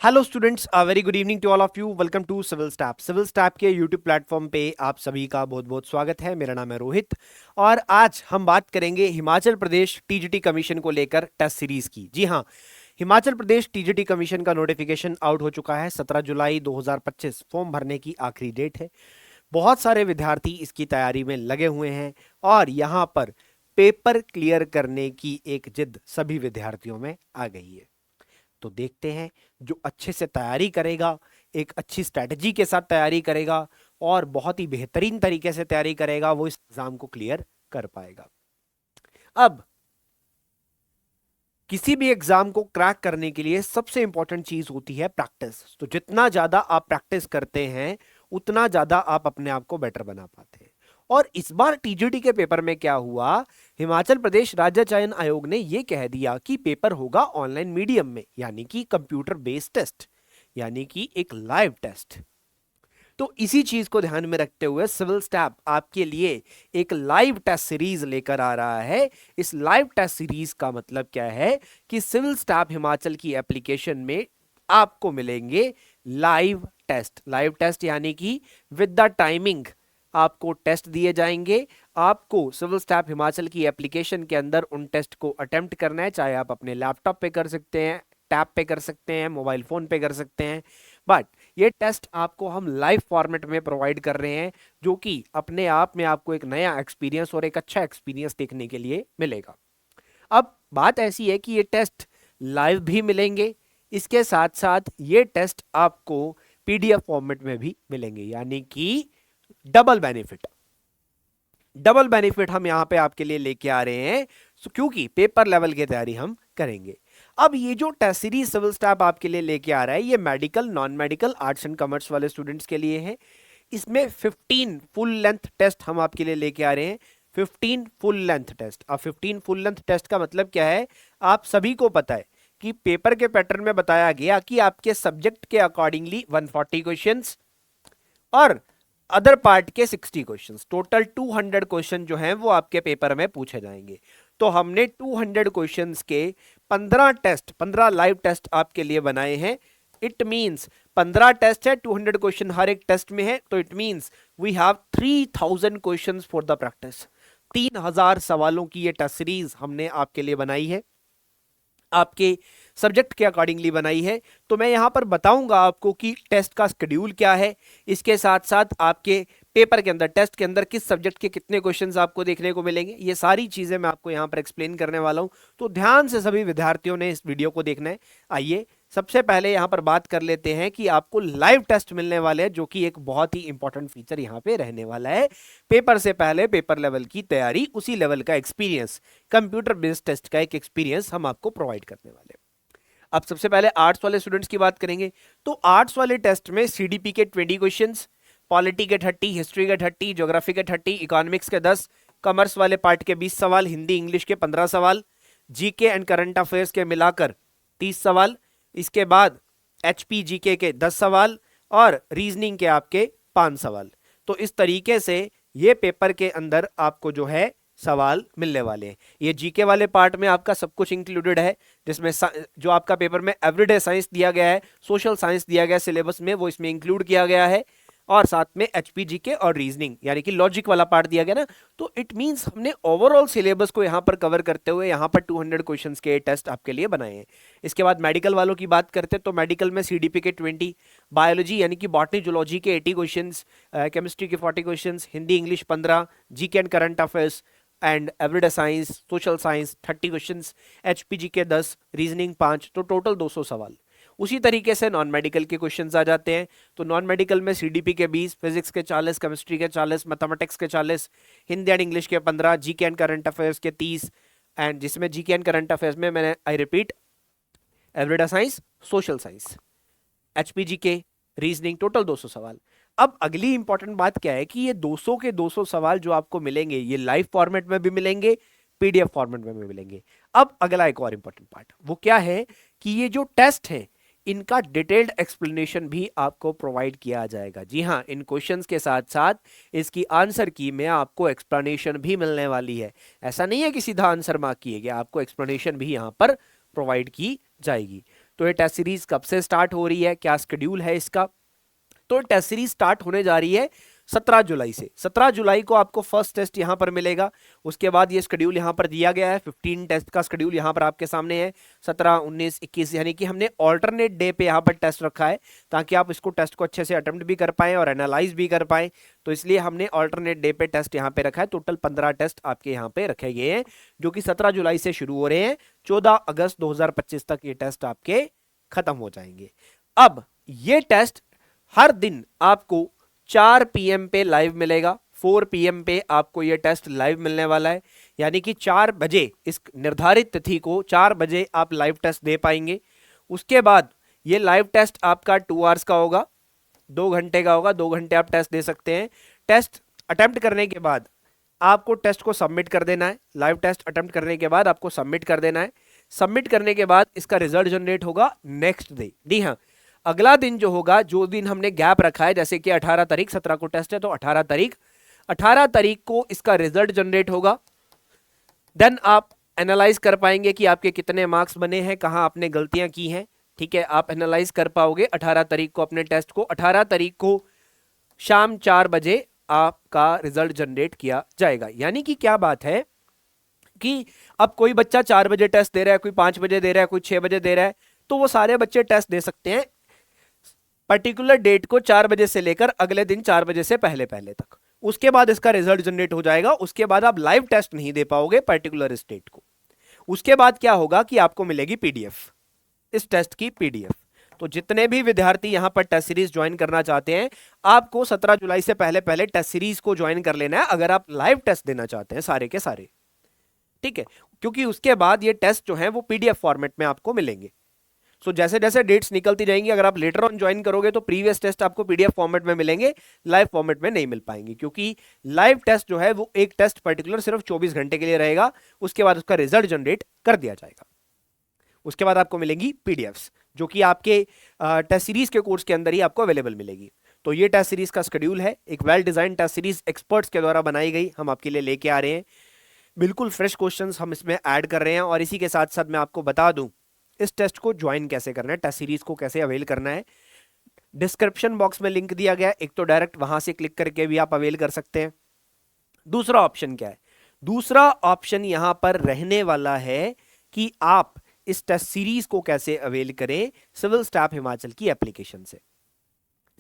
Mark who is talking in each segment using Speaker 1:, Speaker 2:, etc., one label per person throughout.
Speaker 1: Hello students, very good evening to all of you. Welcome to Civil Step. Civil Step के YouTube platform पे आप सभी का बहुत बहुत स्वागत है। मेरा नाम है रोहित और आज हम बात करेंगे हिमाचल प्रदेश टीजीटी कमीशन को लेकर टेस्ट सीरीज की। जी हाँ, हिमाचल प्रदेश टीजीटी कमीशन का नोटिफिकेशन आउट हो चुका है। 17 जुलाई 2025 फॉर्म भरने की आखिरी डेट है। बहुत सारे विद्यार्थी इसकी तैयारी में लगे हुए हैं और यहाँ पर पेपर क्लियर करने की एक जिद सभी विद्यार्थियों में आ गई है। तो देखते हैं, जो अच्छे से तैयारी करेगा, एक अच्छी स्ट्रैटेजी के साथ तैयारी करेगा और बहुत ही बेहतरीन तरीके से तैयारी करेगा, वो इस एग्जाम को क्लियर कर पाएगा। अब किसी भी एग्जाम को क्रैक करने के लिए सबसे इंपॉर्टेंट चीज होती है प्रैक्टिस। तो जितना ज्यादा आप प्रैक्टिस करते हैं उतना ज्यादा आप अपने आप को बेटर बना पाते हैं। और इस बार टीजीटी के पेपर में क्या हुआ, हिमाचल प्रदेश राज्य चयन आयोग ने यह कह दिया कि पेपर होगा ऑनलाइन मीडियम में, यानी कि कंप्यूटर बेस्ड टेस्ट, यानी कि एक लाइव टेस्ट। तो इसी चीज को ध्यान में रखते हुए सिविल स्टैप आपके लिए एक लाइव टेस्ट सीरीज लेकर आ रहा है। इस लाइव टेस्ट सीरीज का मतलब क्या है कि सिविल स्टैप हिमाचल की एप्लीकेशन में आपको मिलेंगे लाइव टेस्ट। लाइव टेस्ट यानी कि विद द टाइमिंग आपको टेस्ट दिए जाएंगे। आपको सिविल स्टैप हिमाचल की एप्लीकेशन के अंदर उन टेस्ट को अटेम्प्ट करना है, चाहे आप अपने लैपटॉप पे कर सकते हैं, टैब पे कर सकते हैं, मोबाइल फोन पे कर सकते हैं, बट ये टेस्ट आपको हम लाइव फॉर्मेट में प्रोवाइड कर रहे हैं, जो कि अपने आप में आपको एक नया एक्सपीरियंस और एक अच्छा एक्सपीरियंस देखने के लिए मिलेगा। अब बात ऐसी है कि ये टेस्ट लाइव भी मिलेंगे, इसके साथ साथ ये टेस्ट आपको पीडीएफ फॉर्मेट में भी मिलेंगे, यानी कि डबल बेनिफिट। डबल बेनिफिट हम यहां पे आपके लिए लेके आ रहे हैं, क्योंकि पेपर लेवल की तैयारी हम करेंगे। अब ये जो टेस्ट सीरीज सिविल स्टैप आपके लिए लेके आ रहा है, ये medical, non medical, arts and commerce वाले स्टूडेंट्स के लिए है। इसमें 15 फुल लेंथ टेस्ट हम आपके लिए लेके आ रहे हैं। 15 फुल लेंथ टेस्ट। अब 15 फुल लेंथ टेस्ट का मतलब क्या है, आप सभी को पता है कि पेपर के पैटर्न में बताया गया कि आपके सब्जेक्ट के अकॉर्डिंगली 140 क्वेश्चंस और अदर पार्ट के 60 क्वेश्चंस, टोटल 200 क्वेश्चन जो हैं वो आपके पेपर में पूछे जाएंगे। तो हमने 200 क्वेश्चंस के 15 टेस्ट, 15 लाइव टेस्ट आपके लिए बनाए हैं। इट मींस 15 टेस्ट है, 200 क्वेश्चन हर एक टेस्ट में है, तो it means we have 3000 questions for the practice. 3000 सवालों की ये टेस्ट सीरीज हमने आपके लिए बनाई है, आपके सब्जेक्ट के अकॉर्डिंगली बनाई है। तो मैं यहां पर बताऊंगा आपको कि टेस्ट का शेड्यूल क्या है, इसके साथ साथ आपके पेपर के अंदर, टेस्ट के अंदर किस सब्जेक्ट के कितने क्वेश्चंस आपको देखने को मिलेंगे, ये सारी चीजें मैं आपको यहां पर एक्सप्लेन करने वाला हूं। तो ध्यान से सभी विद्यार्थियों ने इस वीडियो को देखना है। आइए सबसे पहले यहां पर बात कर लेते हैं कि आपको लाइव टेस्ट मिलने वाले हैं, जो कि एक बहुत ही इंपॉर्टेंट फीचर यहां पे रहने वाला है। पेपर से पहले पेपर लेवल की तैयारी, उसी लेवल का एक्सपीरियंस, कंप्यूटर बेस्ड टेस्ट का एक एक्सपीरियंस हम आपको प्रोवाइड करने वाले हैं। अब सबसे पहले आर्ट्स वाले स्टूडेंट्स की बात करेंगे। तो आर्ट्स वाले टेस्ट में सीडीपी के 20 क्वेश्चंस, पॉलिटी के 30, हिस्ट्री के 30, ज्योग्राफी के 30, इकोनॉमिक्स के 10, कॉमर्स वाले पार्ट के 20 सवाल, हिंदी इंग्लिश के 15 सवाल, जीके एंड करंट अफेयर्स के मिलाकर 30 सवाल, इसके बाद एचपीजीके के 10 सवाल और रीजनिंग के आपके 5 सवाल। तो इस तरीके से ये पेपर के अंदर आपको जो है सवाल मिलने वाले हैं। ये जीके वाले पार्ट में आपका सब कुछ इंक्लूडेड है, जिसमें जो आपका पेपर में एवरीडे साइंस दिया गया है, सोशल साइंस दिया गया सिलेबस में, वो इसमें इंक्लूड किया गया है, और साथ में एचपीजीके और रीजनिंग यानी कि लॉजिक वाला पार्ट दिया गया ना। तो इट मींस हमने ओवरऑल सिलेबस को यहां पर कवर करते हुए यहां पर 200 क्वेश्चंस के टेस्ट आपके लिए बनाए हैं। इसके बाद मेडिकल वालों की बात करते हैं, तो मेडिकल में सीडीपी के 20, बायोलॉजी यानी कि बॉटनी जूलॉजी के 80 क्वेश्चंस, केमिस्ट्री के 40 questions, Hindi English 15, GK and current affairs and everyday science, social science 30 questions, HPG के 10, रीजनिंग 5, तो टोटल 200 सवाल। उसी तरीके से नॉन मेडिकल के क्वेश्चंस आ जाते हैं। तो नॉन मेडिकल में सीडीपी के 20, फिजिक्स के 40, केमिस्ट्री के 40, मैथमेटिक्स के 40, हिंदी एंड इंग्लिश के 15, जीके एंड करंट अफेयर्स के 30, एंड जिसमें जीके एंड करंट अफेयर्स में मैंने I repeat everyday science, social science, HPG के, रीजनिंग, टोटल 200 सवाल। अब अगली इंपॉर्टेंट बात क्या है कि ये 200 के 200 सवाल जो आपको मिलेंगे, ये लाइव फॉर्मेट में भी मिलेंगे, पीडीएफ फॉर्मेट में भी मिलेंगे। अब अगला एक और इंपॉर्टेंट पार्ट वो क्या है कि ये जो टेस्ट है, इनका डिटेल्ड एक्सप्लेनेशन भी आपको प्रोवाइड किया जाएगा। जी हाँ, इन क्वेश्चंस के साथ साथ इसकी आंसर की में आपको एक्सप्लेनेशन भी मिलने वाली है। ऐसा नहीं है कि सीधा आंसर मार्क किए गया, आपको एक्सप्लेनेशन भी यहाँ पर प्रोवाइड की जाएगी। तो ये टेस्ट सीरीज कब से स्टार्ट हो रही है, क्या शेड्यूल है इसका? तो टेस्ट सीरीज स्टार्ट होने जा रही है 17 जुलाई से। 17 जुलाई को आपको फर्स्ट टेस्ट यहां पर मिलेगा। उसके बाद ये शेड्यूल यहां पर दिया गया है, 15 टेस्ट का शेड्यूल यहां पर आपके सामने है, 17, 19, 21, यानी कि हमने ऑल्टरनेट डे पे यहां पर टेस्ट रखा है ताकि आप इसको टेस्ट को अच्छे से अटेम्प्ट भी कर पाएं और एनालाइज भी कर पाएं। तो इसलिए हमने ऑल्टरनेट डे पे टेस्ट यहां पे रखा है। टोटल 15 टेस्ट आपके यहां पे रखे गए हैं जो कि 17 जुलाई से शुरू हो रहे हैं। 14 अगस्त 2025 तक ये टेस्ट आपके खत्म हो जाएंगे। अब ये टेस्ट हर दिन आपको 4 PM पे लाइव मिलेगा। 4 PM पे आपको ये टेस्ट लाइव मिलने वाला है, यानी कि 4 बजे, इस निर्धारित तिथि को 4 बजे आप लाइव टेस्ट दे पाएंगे। उसके बाद ये लाइव टेस्ट आपका 2 आवर्स का होगा, 2 घंटे का होगा। 2 घंटे आप टेस्ट दे सकते हैं। टेस्ट अटेम्प्ट करने के बाद आपको टेस्ट को सबमिट कर देना है। लाइव टेस्ट अटेम्प्ट करने के बाद आपको सबमिट कर देना है। सबमिट करने के बाद इसका रिजल्ट जनरेट होगा नेक्स्ट डे। जी हाँ, अगला दिन जो होगा, जो दिन हमने गैप रखा है, जैसे कि 18 तारीख, 17 को टेस्ट है तो 18 तारीख को इसका रिजल्ट जनरेट होगा। देन आप एनालाइज कर पाएंगे कि आपके कितने मार्क्स बने हैं, कहां आपने गलतियां की हैं। ठीक है, आप एनालाइज कर पाओगे 18 तारीख को अपने टेस्ट को। 18 तारीख को शाम 4 बजे आपका रिजल्ट जनरेट किया जाएगा। यानी कि क्या बात है कि अब कोई बच्चा 4 बजे टेस्ट दे रहा है, कोई 5 बजे दे रहा है, कोई 6 बजे दे रहा है, तो वो सारे बच्चे टेस्ट दे सकते हैं पर्टिकुलर डेट को 4 बजे से लेकर अगले दिन 4 बजे से पहले तक। उसके बाद इसका रिजल्ट जनरेट हो जाएगा। उसके बाद आप लाइव टेस्ट नहीं दे पाओगे पर्टिकुलर स्टेट को। उसके बाद क्या होगा कि आपको मिलेगी पीडीएफ, इस टेस्ट की पीडीएफ। तो जितने भी विद्यार्थी यहां पर टेस्ट सीरीज ज्वाइन करना चाहते हैं, आपको 17 जुलाई से पहले टेस्ट सीरीज को ज्वाइन कर लेना है अगर आप लाइव टेस्ट देना चाहते हैं सारे के सारे। ठीक है, क्योंकि उसके बाद ये टेस्ट जो है वो पीडीएफ फॉर्मेट में आपको मिलेंगे। सो जैसे जैसे डेट्स निकलती जाएंगी, अगर आप लेटर ऑन ज्वाइन करोगे तो प्रीवियस टेस्ट आपको पीडीएफ फॉर्मेट में मिलेंगे, लाइव फॉर्मेट में नहीं मिल पाएंगे, क्योंकि लाइव टेस्ट जो है वो एक टेस्ट पर्टिकुलर सिर्फ 24 घंटे के लिए रहेगा। उसके बाद उसका रिजल्ट जनरेट कर दिया जाएगा। उसके बाद आपको मिलेंगी पीडीएफ्स, जो कि आपके टेस्ट सीरीज के कोर्स के अंदर ही आपको अवेलेबल मिलेगी। तो ये टेस्ट सीरीज का शेड्यूल है, एक well design test series experts के द्वारा बनाई गई, हम आपके लिए लेके आ रहे हैं। बिल्कुल फ्रेश क्वेश्चंस हम इसमें ऐड कर रहे हैं। और इसी के साथ साथ मैं आपको बता दूं इस टेस्ट को ज्वाइन कैसे करना है, टेस्ट सीरीज को कैसे अवेल करना है। डिस्क्रिप्शन बॉक्स में लिंक दिया गया है, एक तो डायरेक्ट वहां से क्लिक करके भी आप अवेल कर सकते हैं। दूसरा ऑप्शन क्या है? दूसरा ऑप्शन यहां पर रहने वाला है कि आप इस टेस्ट सीरीज को कैसे अवेल करें सिविल स्टाफ हिमाचल की एप्लीकेशन से।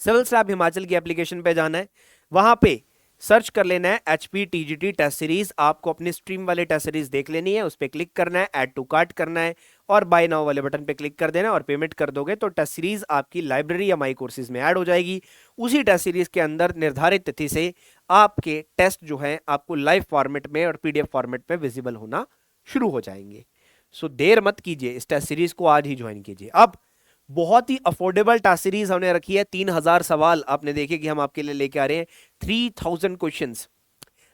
Speaker 1: सिविल स्टाफ हिमाचल की एप्लीकेशन पे जाना है, वहां पे सर्च कर लेना है HP TGT टेस्ट सीरीज। आपको अपनी स्ट्रीम वाले टेस्ट सीरीज देख लेनी है, उस पर क्लिक करना है, ऐड टू कार्ट करना है और बाय नाउ वाले बटन पे क्लिक कर देना है और पेमेंट कर दोगे तो टेस्ट सीरीज आपकी लाइब्रेरी या माई कोर्सेज में ऐड हो जाएगी। उसी टेस्ट सीरीज के अंदर निर्धारित तिथि से आपके टेस्ट जो है आपको लाइव फॉर्मेट में और PDF फॉर्मेट में विजिबल होना शुरू हो जाएंगे। सो देर मत कीजिए, इस टेस्ट सीरीज को आज ही ज्वाइन कीजिए। अब बहुत ही अफोर्डेबल टेस्ट सीरीज हमने रखी है, 3000 सवाल आपने देखे कि हम आपके लिए लेके आ रहे हैं, 3000 क्वेश्चंस।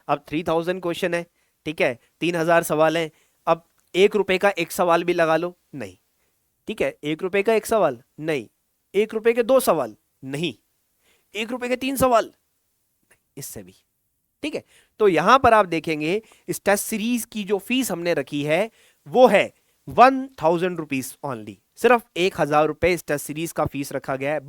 Speaker 1: अब 3000 क्वेश्चन है, ठीक है, 3000 सवाल है। अब 1 रुपए का एक सवाल भी लगा लो, नहीं, ठीक है, 1 रुपए का एक सवाल नहीं, 1 रुपए के 2 सवाल नहीं, 1 रुपए के 3 सवाल, इससे भी, ठीक है। तो यहां पर आप देखेंगे इस टेस्ट सीरीज की जो फीस हमने रखी है वो है 1000 रुपीज ओनली, सिर्फ 1000 रुपए इस टेस्ट सीरीज का फीस रखा गया है।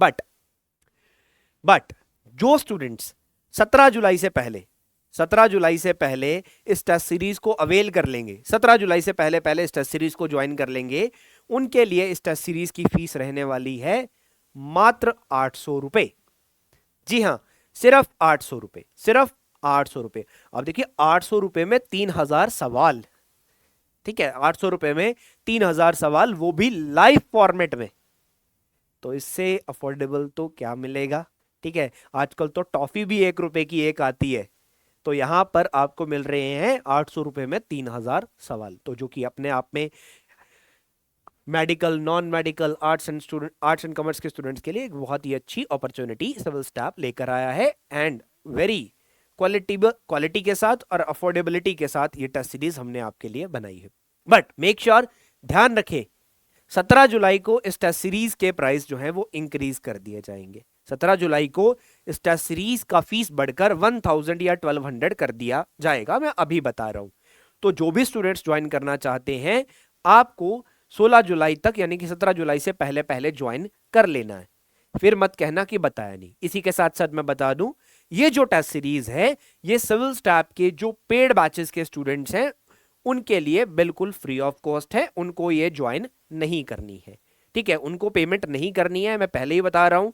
Speaker 1: बट जो स्टूडेंट्स 17 जुलाई से पहले इस टेस्ट सीरीज को अवेल कर लेंगे, 17 जुलाई से पहले इस टेस्ट सीरीज को ज्वाइन कर लेंगे, उनके लिए इस टेस्ट सीरीज की फीस रहने वाली है मात्र 800 रुपए। जी हां, सिर्फ 800 रुपए, सिर्फ 800 रुपए। अब देखिए 800 रुपए में 3000 सवाल, ठीक है, 800 रुपए में 3000 सवाल, वो भी लाइव फॉर्मेट में। तो इससे अफोर्डेबल तो क्या मिलेगा, ठीक है। आजकल तो टॉफी भी 1 रुपए की एक आती है, तो यहां पर आपको मिल रहे हैं 800 रुपए में 3000 सवाल, तो जो कि अपने आप में medical, non medical, arts and commerce के स्टूडेंट्स के लिए एक बहुत ही अच्छी अपॉर्चुनिटी सिविल स्टाफ लेकर आया है। एंड वेरी क्वालिटी के साथ और अफोर्डेबिलिटी के साथ ये टेस्ट सीरीज हमने आपके लिए बनाई है। बट मेक श्योर, ध्यान रखें, 17 जुलाई को इस टेस्ट सीरीज के प्राइस जो है वो इंक्रीज कर दिए जाएंगे। 17 जुलाई को इस टेस्ट सीरीज का फीस बढ़कर 1000 या 1200 कर दिया जाएगा, मैं अभी बता रहा हूं। तो जो भी स्टूडेंट्स ज्वाइन करना चाहते हैं, आपको 16 जुलाई तक यानी कि 17 जुलाई से पहले पहले ज्वाइन कर लेना है। फिर मत कहना कि बताया नहीं। इसी के साथ साथ मैं बता दूं, ये जो टेस्ट सीरीज है ये सिविल स्टाफ के जो पेड बैचेस के स्टूडेंट्स हैं उनके लिए बिल्कुल फ्री ऑफ कॉस्ट है, उनको ये ज्वाइन नहीं करनी है। ठीक है, उनको पेमेंट नहीं करनी है, मैं पहले ही बता रहा हूं,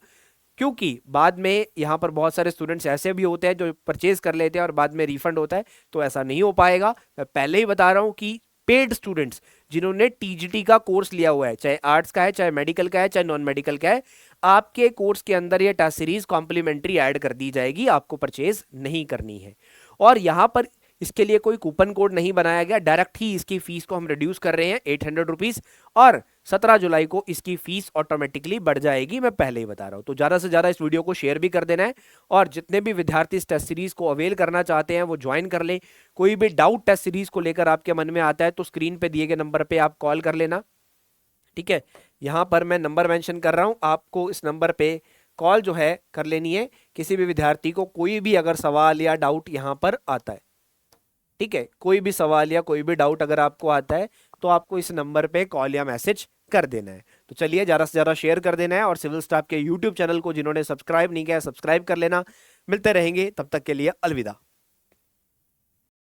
Speaker 1: क्योंकि बाद में यहां पर बहुत सारे स्टूडेंट्स ऐसे भी होते हैं जो परचेज कर लेते हैं और बाद में रिफंड होता है, तो ऐसा नहीं हो पाएगा। मैं पहले ही बता रहा हूं कि पेड स्टूडेंट्स जिन्होंने टीजीटी का कोर्स लिया हुआ है, चाहे आर्ट्स का है, चाहे मेडिकल का है, चाहे नॉन मेडिकल का है, आपके कोर्स के अंदर ये टेस्ट सीरीज कॉम्प्लीमेंट्री ऐड कर दी जाएगी, आपको परचेज नहीं करनी है। और यहां पर इसके लिए कोई कूपन कोड नहीं बनाया गया, डायरेक्ट ही इसकी फीस को हम रिड्यूस कर रहे हैं 800 रुपीज, और 17 जुलाई को इसकी फीस ऑटोमेटिकली बढ़ जाएगी, मैं पहले ही बता रहा हूं। तो ज्यादा से ज्यादा इस वीडियो को शेयर भी कर देना है, और जितने भी विद्यार्थी इस टेस्ट सीरीज को अवेल करना चाहते हैं वो ज्वाइन कर लें। कोई भी डाउट टेस्ट सीरीज को लेकर आपके मन में आता है तो स्क्रीन पे दिए गए नंबर पे आप कॉल कर लेना। ठीक है, यहां पर मैं नंबर मेंशन कर रहा हूं, आपको इस नंबर पे कॉल जो है कर लेनी है, किसी भी विद्यार्थी को कोई भी अगर सवाल या डाउट यहां पर आता है। ठीक है, कोई भी सवाल या कोई भी डाउट अगर आपको आता है तो आपको इस नंबर पे कॉल या मैसेज कर देना है। तो चलिए ज़्यादा से ज़्यादा शेयर कर देना है, और सिविल स्टाफ के यूट्यूब चैनल को जिन्होंने सब्सक्राइब नहीं किया है सब्सक्राइब कर लेना। मिलते रहेंगे, तब तक के लिए अलविदा।